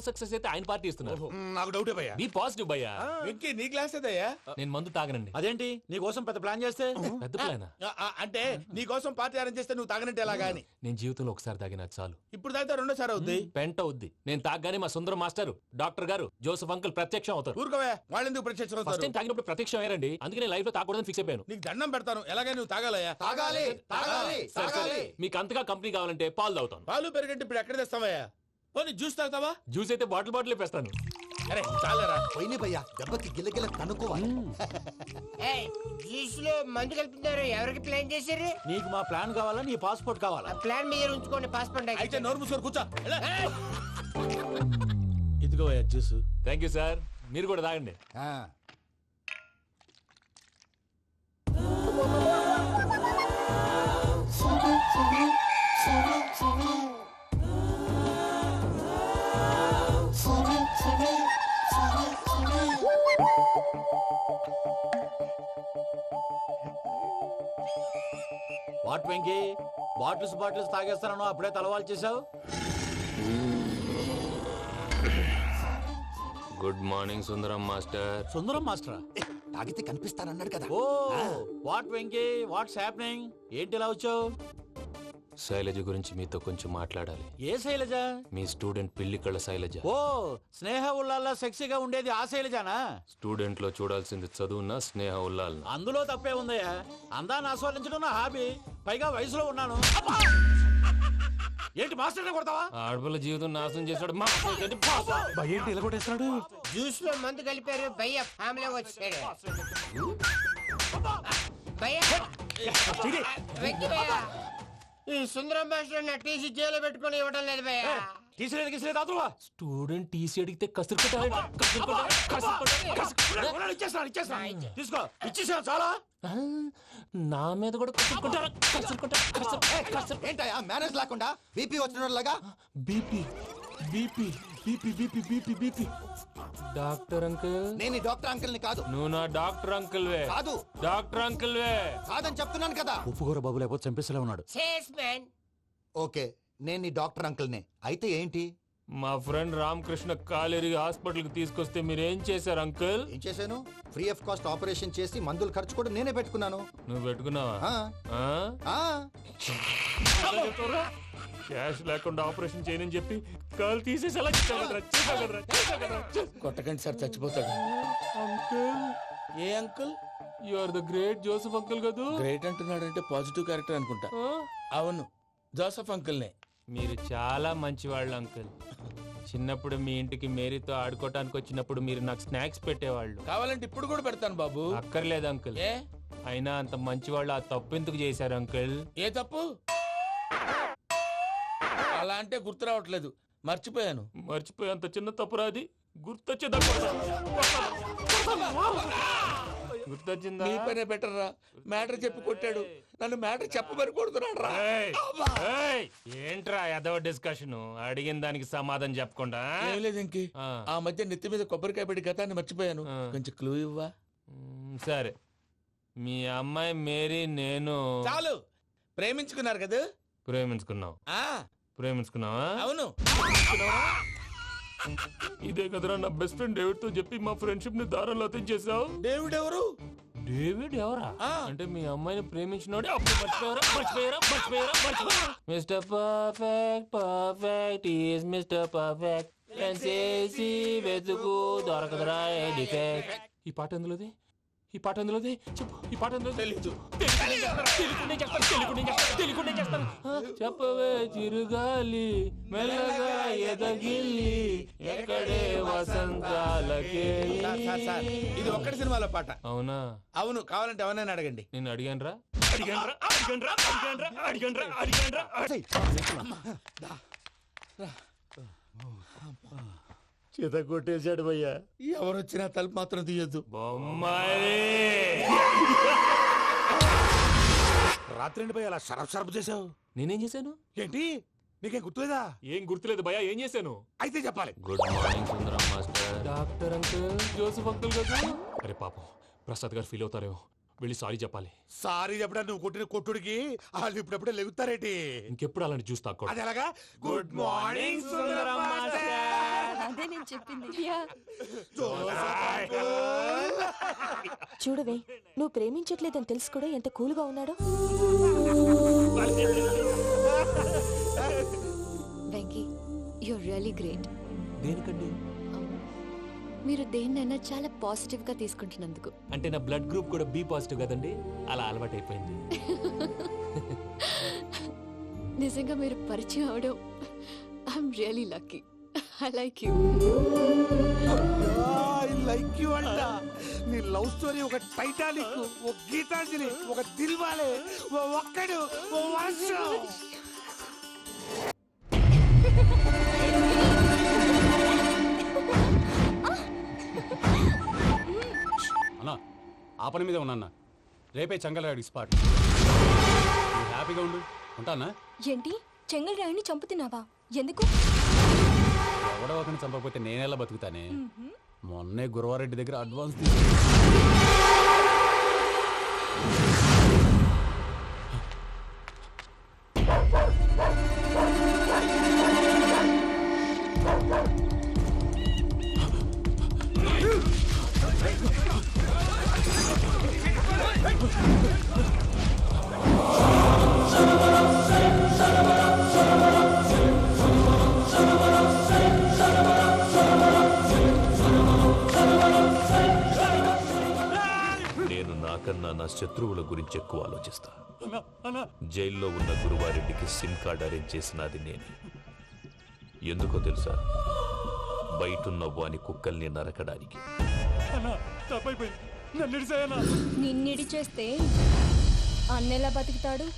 Success అయితే ఆయన party ఇస్తున్నారు. నాకు డౌటే భయ్యా. బీ పాజిటివ్ భయ్యా. వెంకీ నీ క్లాస్ ఏదయ్యా? నేను మందు తాగనండి. అదేంటి నీ కోసం పెద్ద ప్లాన్ చేస్తే? పెద్ద ప్లానా? అంటే నీ కోసం పార్టీ అరేంజ్ చేస్తే నువ్వు తాగనంటే ఎలాగా అని. నేను జీవితంలో ఒకసారి తాగినా చాలు. ఇప్పుడు తాగితే రెండోసారి అవుద్ది. పెంట అవుద్ది. నేను తాగగానే మా సుందరం మాస్టర్, డాక్టర్ గారు, జోసెఫ్ అంకుల్ ప్రత్యక్షం అవుతారు. ఊరుకోవే, వాళ్ళు ఎందుకు ప్రత్యక్షం ఫస్ట్ అవుతారు? టైం తాగినప్పుడు ప్రత్యక్షం అయ్యారండి. అందుకే నేను లైఫ్ లో తాగకూడదని ఫిక్స్ అయిపోయాను. నీకు దండం పెడతాను, ఎలాగే నువ్వు తాగాలయ్యా. తాగాలి తాగాలి సరే, సరే. మీకు అంతగా కంపెనీ కావాలంటే పాలు తాగుతాను. పాలు పెరిగంటే ఇప్పుడు ఎక్కడ తెస్తావయ్యా? పోనీ జ్యూస్ తాగుతావా? జ్యూస్ అయితే బాటిల్ వేస్తాను. అరే చాలరా. పోయిన భయ్యా దెబ్బకి గిల్లగిల్ల కనుక్కోవాలి. జ్యూస్ లో మందు కలుపుతున్నారు. ఎవరికి ప్లాన్ చేశారు? నీకు మా ప్లాన్ కావాలా నీ పాస్పోర్ట్ కావాలా? ప్లాన్ మీరు ఉంచుకోండి, పాస్పోర్ట్ అయితే నోరు మూసుకొని కూర్చో. ఇదిగోయా జ్యూస్. Thank you sir. మీరు కూడా తాగండి. వాట్ వెంకీ, బాటిల్స్ తాగేస్తానో అప్పుడే తలవాలు చేసావు. Good morning Sundaram master. Sundaram మాస్టరా? తాగితే కనిపిస్తానన్నాడు కదా. Oh what Venky, what's happening? ఏంటి ఇలా వచ్చావు? శైలజ గురించి మీతో కొంచెం మాట్లాడాలి. ఏ శైలజ? మీ స్టూడెంట్ పిల్లి కళ్ళ శైలజ. ఓ స్నేహ ఉల్లాల్లో సెక్సీగా ఉండేది ఆ శైలజానా? స్టూడెంట్ లో చూడాల్సింది చదువున్న స్నేహ ఉల్లాల్. అందులో తప్పే ఉందయ్యా. అందాన్ని ఆస్వాదించడం నా హాబీ. పైగా వయసులో ఉన్నాను. ఏంటి మాస్టర్ కొడతావా? ఆడపిల్ల జీవితం నాశనం చేశాడు. ఏంటి ఇలా కొట్టేస్తున్నాడు? జ్యూస్ లో మందు కలిపారు. భయ్య ఫ్యామిలీ వచ్చాడు. భయ్య వెంకీ భయ్య, ఈ సుందరం భాష నా టీసీ జైలు పెట్టుకుని ఇవ్వడం లేదు భయ్య. తీసిలేదు స్టూడెంట్ టీసీ అడిగితే కసురు తీసుకో, ఇచ్చేసా చాలా. నా మీద కూడా ఏంటయ్యా మేనేజ్ లేకుండా బీపీ వచ్చినలాగా? BP BP BP BP BP BP. Doctor uncle, నేను డాక్టర్ అంకుల్ ని కాదు. నువ్వు నా డాక్టర్ అంకుల్ వే. కాదు డాక్టర్ అంకుల్ వే. కాదని చెప్తున్నాను కదా. ఉప్పుకూర బాబు లేకపోతే చంపేసేలా ఉన్నాడు. Sales man. ఓకే, నేను నీ డాక్టర్ అంకుల్ నే. అయితే ఏంటి? మా ఫ్రెండ్ రామకృష్ణ కాలేరికి హాస్పిటల్ కి తీసుకొస్తే మీరు ఏం చేశారు అంకుల్? ఏం చేశాను? ఫ్రీ ఆఫ్ కాస్ట్ ఆపరేషన్ చేసి మందులు ఖర్చు కూడా నేనే పెట్టుకున్నాను. నువ్వు పెట్టుకున్నావా? ఆ, ఆ? ఆ. క్యాష్ లేకుండా ఆపరేషన్ చేయనని చెప్పి కాలు తీసేసి ఎలా కొట్టకండి సార్, చచ్చిపోతాడు. అంకుల్, ఏ uncle? You are the great Joseph uncle కదా. గ్రేట్ అంటున్నాడంటే పాజిటివ్ క్యారెక్టర్ అనుకుంటా. అవును, జోసఫ్ అంకుల్నే. మీరు చాలా మంచివాళ్ళు అంకుల్. చిన్నప్పుడు మీ ఇంటికి మేరీతో ఆడుకోవటానికి వచ్చినప్పుడు మీరు నాకు స్నాక్స్ పెట్టేవాళ్ళు. కావాలంటే ఇప్పుడు కూడా పెడతాను బాబు. అక్కర్లేదు అంకుల్. ఏ అయినా అంత మంచివాళ్ళు ఆ తప్పు ఎందుకు చేశారు అంకుల్? ఏ తప్పు? అలా అంటే గుర్తు రావట్లేదు, మర్చిపోయాను. మర్చిపోయి అంత చిన్న తప్పురాది గుర్తొచ్చేదా? గుర్తొచ్చిందా? నీ పనే బెటర్ రా. మ్యాటర్ చెప్పి కొట్టాడు, నన్ను మ్యాటర్ చెప్పమని కొడుతున్నాడు రా. ఏంట్రా ఎదవ డిస్కషన్? అడిగిన దానికి సమాధానం చెప్పకుండా. ఏం లేదు ఇంకి, ఆ మధ్య నెత్తి మీద కొబ్బరికాయ పెట్టి గతాన్ని మర్చిపోయాను. కొంచెం క్లూ ఇవ్వా? సరే, మీ అమ్మాయి మేరీ నేను చాలు. ప్రేమించుకున్నారు కదా? ప్రేమించుకున్నావు. ప్రేమించుకున్నావా? అవును. ఇదే కదరా నా బెస్ట్ ఫ్రెండ్ డేవిడ్ తో చెప్పి మా ఫ్రెండ్షిప్ ని దారంలో తెచ్చేసావు. డేవిడ్ ఎవరు? డేవిడ్ ఎవరా? అంటే మీ అమ్మాయిని ప్రేమించినోడే అప్పుడు mister perfect perfect is mister perfect చేసి వెతుకు దొరకదురా డిఫెక్ట్. ఈ పాట ఎందులోది? ఈ పాట ఎందులోది? చెప్పు. ఈ పాట ఎందులో? తెలీదు. చెప్పవే చిరుగాలి మెల్లగా ఎదగిల్లి ఎక్కడే వసంతాలకే. ఇది ఒక్కటి సినిమాలో పాట. అవునా? అవును. కావాలంటే ఎవరైనా అడగండి. నేను అడిగాను రా. చేత కొట్టేశాడు భయ్యా. ఎవరు వచ్చినా తలుపు మాత్రం తీయొద్దు. బొమ్మాయి రాత్రి భయ్య అలా సరఫ్ చేసావు. నేనేం చేశాను? ఏంటి నీకేం గుర్తులేదా? ఏం గుర్తులేదు భయ్యా. ఏం చేశాను? అయితే చెప్పాలి. Good morning Sundaram master. Doctor uncle, Joseph uncle కదా. అరే పాపం, ప్రసాద్ గారు ఫీల్ అవుతారేమో. వెళ్ళి సారీ చెప్పాలి. సారీ చెప్పడా? నువ్వు కొట్టిన కొట్టుడికి వాళ్ళు ఇప్పుడప్పుడే లెగుతారేటి. ఇంకెప్పుడు అలాంటి జ్యూస్ తాక్కూడదు. అది ఎలాగా? Good morning Sundaram master. అదే నేను చెప్పింది. చూడవే, నువ్వు ప్రేమించట్లేదని తెలుసు కూడా ఎంత కూల్గా ఉన్నాడో. Venky, you're really great. దేనికండి? మీరు దేన్నైనా చాలా పాజిటివ్ గా తీసుకుంటున్నందుకు. అంటే నా బ్లడ్ గ్రూప్ కూడా బి పాజిటివ్ కదండి, అలా అలవాటైపోయింది. నిజంగా మీరు పరిచయం అవడం I'm really lucky. I like you. Like you అంట. నీ లవ్ స్టోరీ ఒక టైటానిక్, ఒక గీతాంజలి, ఒక దిల్వాలే, ఓ ఒక్కడు, ఓ వర్షం. అన్నా ఆ పని మీద ఉన్నా, రేపే చంగలరాయుడికి స్పాట్. హ్యాపీగా ఉండు, ఉంటానా? ఏంటి, చెంగల్ రాయుడిని చంపుతున్నావా? ఎందుకు? ఎవడో ఒకరిని చంపకపోతే నేనెలా బతుకుతానే? మొన్నే గురవారెడ్డి దగ్గర అడ్వాన్స్ కన్నా నా శత్రువుల గురించి ఎక్కువ ఆలోచిస్తా. జైల్లో ఉన్న గురువారెడ్డికి సిమ్ కార్డ్ అరేంజ్ చేసినది నేనే. ఎందుకో తెలుసా? బయటున్న వాని కుక్కల్ని నరకడానికి. నిన్నిడి చేస్తే అన్నెలా బతుకుతాడు?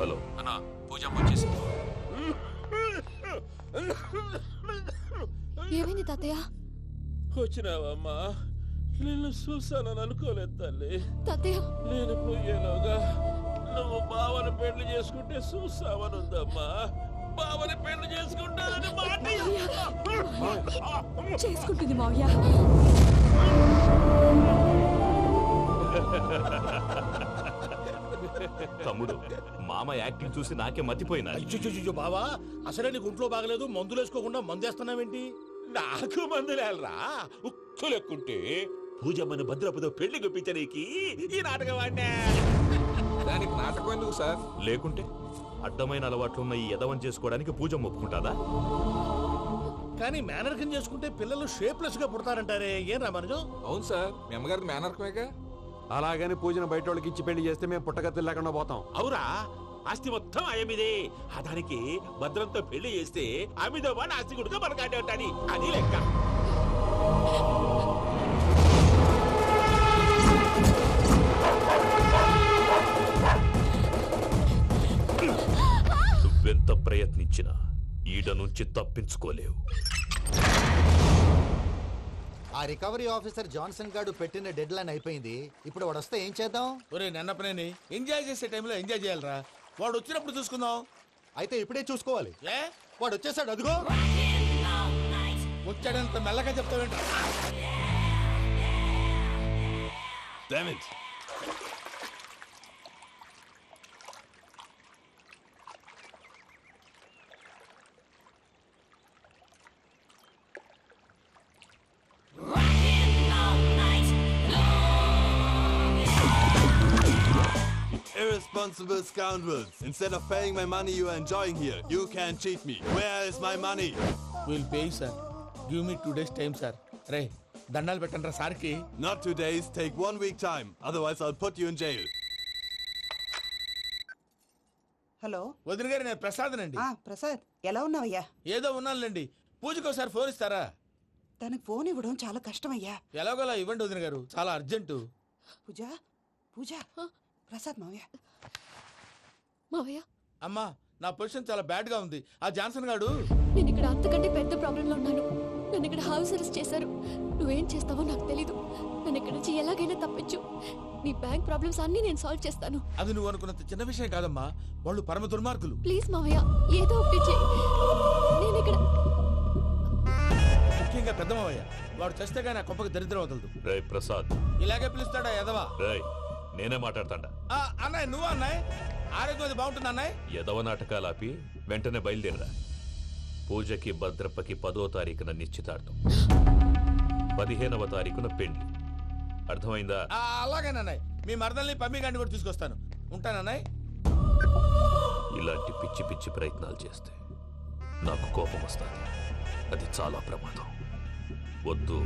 హలో అన్నా, పూజమ్మ వచ్చేసింది. ఏమైంది తాతయ్య? వచ్చినావమ్మా? నిన్ను చూసానని అనుకోలేదు తల్లి. తాతయ్య, నేను పోయేలోగా నువ్వు బావని పెళ్లి చేసుకుంటే చూసావని ఉందమ్మా. బావని పెళ్లి చేసుకుంటానని మాట చేసుకుంటుంది మావయ్య. తమ్ముడు, మామ యాక్టింగ్ చూసి నాకే మతిపోయినా. అయ్యో బావా, అసలే నీకు ఒంట్లో బాగలేదు, మందులు వేసుకోకుండా మందేస్తున్నావేంటి? నాకు మందులేలరా, ఉక్కు లెక్కుంటే పూజమ్మని భద్రపదో పెళ్లి గుప్పించడానికి ఈ నాటకం ఆడినా. దానికి నాటకం ఎందుకు సార్? లేకుంటే అడ్డమైన అలవాట్లున్న ఈ యదవం చేసుకోవడానికి పూజమ్మ ఒప్పుకుంటాదా? కానీ మేనర్కం చేసుకుంటే పిల్లలు షేప్లెస్ గా పుడతారంటారే, ఏం రామానుజం? అవును సార్, మీ అమ్మగారి మేనర్కమేగా. అలాగని పూజను బయట వాళ్ళకి ఇచ్చి పెళ్లి చేస్తే మేము పుట్టగతులు లేకుండా పోతాం. అవురా, ఆస్తి మొత్తం ఆయమిదే. దానికి భద్రంతో పెళ్లి చేస్తే ఆమెతో వాడు ఆస్తి గుడిగా మనకాడే ఉంటాని, అది లెక్క. నువ్వెంత ప్రయత్నించినా ఈడ నుంచి తప్పించుకోలేవు. ఆ రికవరీ ఆఫీసర్ జాన్సన్ గారు పెట్టిన డెడ్ లైన్ అయిపోయింది. ఇప్పుడు వాడు వస్తే ఏం చేద్దాం? ఒరే నన్నపనేని, ఎంజాయ్ చేసే టైంలో ఎంజాయ్ చేయాలరా. వాడు వచ్చినప్పుడు చూసుకుందాం. అయితే ఇప్పుడే చూసుకోవాలి. ఏ వాడు వచ్చేసాడు, అదిగో. వచ్చాడంత మెల్లగా చెప్తావేంట? Irresponsible scoundrels. Instead of paying my money you are enjoying here, you can cheat me. Where is my money? We'll pay, sir. Give me 2 days time, sir. రే దండాలు పెట్టండి సార్కి. Not 2 days, take 1 week time. Otherwise I'll put you in jail. Hello వదిన గారు, నేను ప్రసాదనండి. ప్రసాద్, ఎలా ఉన్నావయ్యా? ఏదో ఉన్నానులేండి. పూజకి ఒకసారి ఫోన్ ఇస్తారా? తనకు ఫోన్ ఇవ్వడం చాలా కష్టమయ్యా. ఎలాగోలా ఇవ్వండి వదిన గారు, చాలా అర్జెంటు. పూజ పూజ, ప్రసాద్ మావయ్య. మావయ్య, అమ్మా, నా పొజిషన్ చాలా బ్యాడ్ గా ఉంది. ఆ జాన్సన్ గాడు. నేను ఇక్కడ అంతకంటే పెద్ద ప్రాబ్లంలో ఉన్నాను. నన్ను ఇక్కడ హౌస్ అరెస్ట్ చేశారు. నువ్వేం చేస్తావో నాకు తెలీదు. నన్ను ఇక్కడ నుంచి ఎలాగైనా తప్పించు. నీ బ్యాంక్ ప్రాబ్లమ్స్ అన్ని నేను సాల్వ్ చేస్తాను. అది నువ్వు అనుకున్నంత చిన్న విషయం కాదమ్మా. వాళ్ళు పరమ దుర్మార్గులు. ప్లీజ్ మావయ్య, ఏదో ఒకటి చెయ్యి. నేను ఇక్కడ ముఖ్యంగా పైగా పెద్దమయ్య వాడు చస్తే కానీ ఆ కుప్పకి దరిద్రం వదలదు. రే ప్రసాద్, ఇలాగే పిలుస్తాడా ఎదవా? రే నేనే మాట్లాడతాడా. అన్నయ్య నువ్వు అన్నయ్య ఆరోగ్యం అది బాగుంటుంది అన్నయ్య. ఎదవ నాటకాలు ఆపి వెంటనే బయలుదేరరా. పూజకి భద్రప్పకి 10వ తారీఖున నిశ్చితార్థం, 15వ తారీఖున పెళ్లి. అర్థమైందా? అలాగేనన్నయ్య. మీ మరదల్ని పమ్మి గాండి కూడా తీసుకొస్తాను. ఉంటానన్నయ్య. ఇలాంటి పిచ్చి పిచ్చి ప్రయత్నాలు చేస్తే నాకు కోపం వస్తుంది. అది చాలా ప్రమాదం. వద్దు.